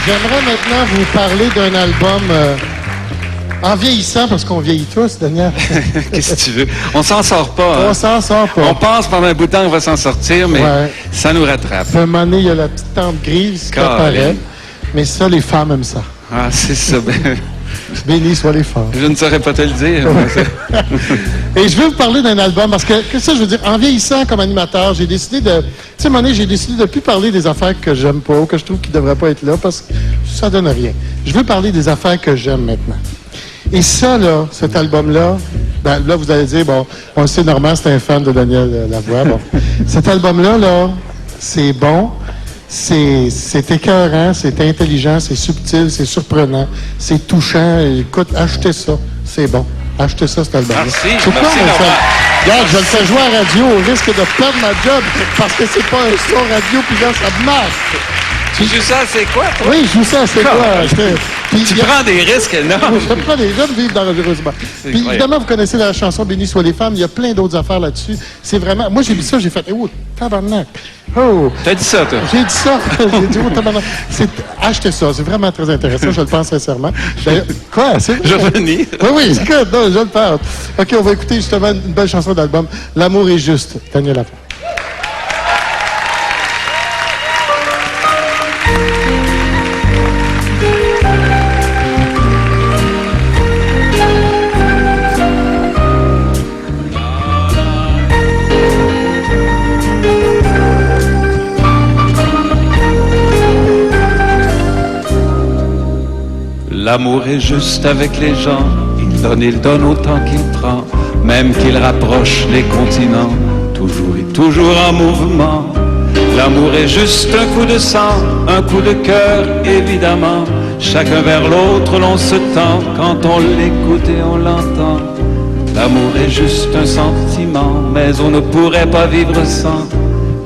J'aimerais maintenant vous parler d'un album en vieillissant, parce qu'on vieillit tous, Daniel. Qu'est-ce que tu veux? On s'en sort pas. On Hein? s'en sort pas. On pense pendant un bout de temps qu'on va s'en sortir, mais ça nous rattrape. À un moment donné, il y a la petite tente grise qui apparaît. Mais ça, les femmes aiment ça. Ah, c'est ça. Béni soient les femmes. Je ne saurais pas te le dire. Et je veux vous parler d'un album, parce que ça, je veux dire, en vieillissant comme animateur, j'ai décidé de... Tu sais, à un moment donné, j'ai décidé de ne plus parler des affaires que j'aime pas ou que je trouve qu'ils ne devraient pas être là, parce que ça donne rien. Je veux parler des affaires que j'aime maintenant. Et ça, là, cet album-là, ben, là, vous allez dire, bon, on le sait, Normand, c'est un fan de Daniel Lavoie. Bon. Cet album-là, là, c'est bon, c'est écœurant, c'est intelligent, c'est subtil, c'est surprenant, c'est touchant. Écoute, achetez ça, c'est bon. Achetez ça, cet album-là. Merci, c'est merci, regarde, je le fais jouer à radio au risque de perdre ma job parce que c'est pas un son radio, puis là, ça marche. Tu joues ça, c'est quoi, toi? Oui, je joue ça, c'est quoi? Tu prends des risques énormes. Je prends des jeunes vivre dangereusement. Puis évidemment, vous connaissez la chanson Béni soient les femmes. Il y a plein d'autres affaires là-dessus. C'est vraiment... Moi, j'ai vu ça, j'ai fait... Oh, tabarnak! Oh! T'as dit ça, toi? J'ai dit ça. J'ai dit, oh, tabarnak! Achetez ça. C'est vraiment très intéressant. Je le pense sincèrement. D'ailleurs, quoi? Je venais. Oui, écoute, non, je le parle. OK, on va écouter justement une belle chanson d'album. L'amour est juste. Daniel Lavoie. L'amour est juste avec les gens, il donne autant qu'il prend, même qu'il rapproche les continents, toujours et toujours en mouvement. L'amour est juste un coup de sang, un coup de cœur, évidemment. Chacun vers l'autre, l'on se tend, quand on l'écoute et on l'entend. L'amour est juste un sentiment, mais on ne pourrait pas vivre sans.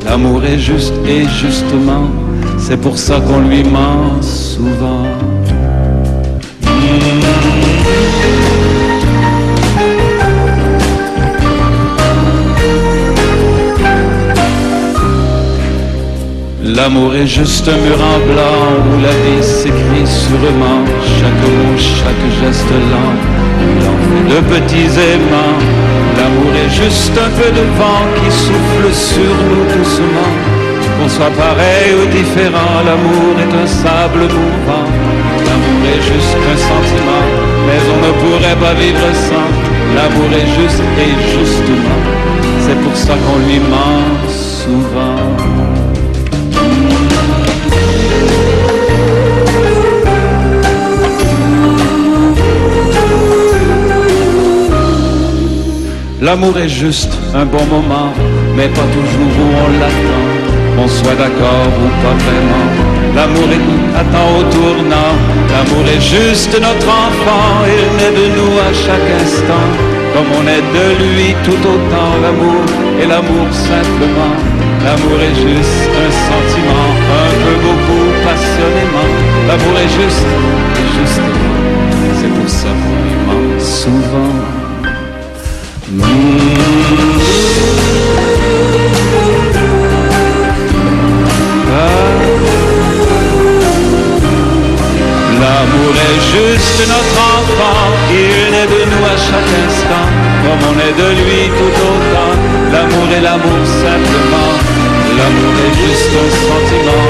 L'amour est juste et justement, c'est pour ça qu'on lui ment souvent. L'amour est juste un mur en blanc où la vie s'écrit sûrement. Chaque mot, chaque geste lent, il en fait de petits aimants. L'amour est juste un peu de vent qui souffle sur nous doucement. Qu'on soit pareil ou différent, l'amour est un sable mouvant. L'amour est juste un sentiment, mais on ne pourrait pas vivre sans. L'amour est juste et justement, c'est pour ça qu'on lui ment souvent. L'amour est juste un bon moment, mais pas toujours où on l'attend. Qu'on soit d'accord ou pas vraiment, l'amour attend au tournant. L'amour est juste notre enfant, il naît de nous à chaque instant. Comme on est de lui tout autant, l'amour et l'amour simplement. L'amour est juste un sentiment, un peu beaucoup passionnément. L'amour est juste et justement, c'est pour ça qu'on lui ment souvent. L'amour est juste notre enfant, il naît de nous à chaque instant, comme on est de lui tout autant. L'amour et l'amour simplement, l'amour est juste un sentiment,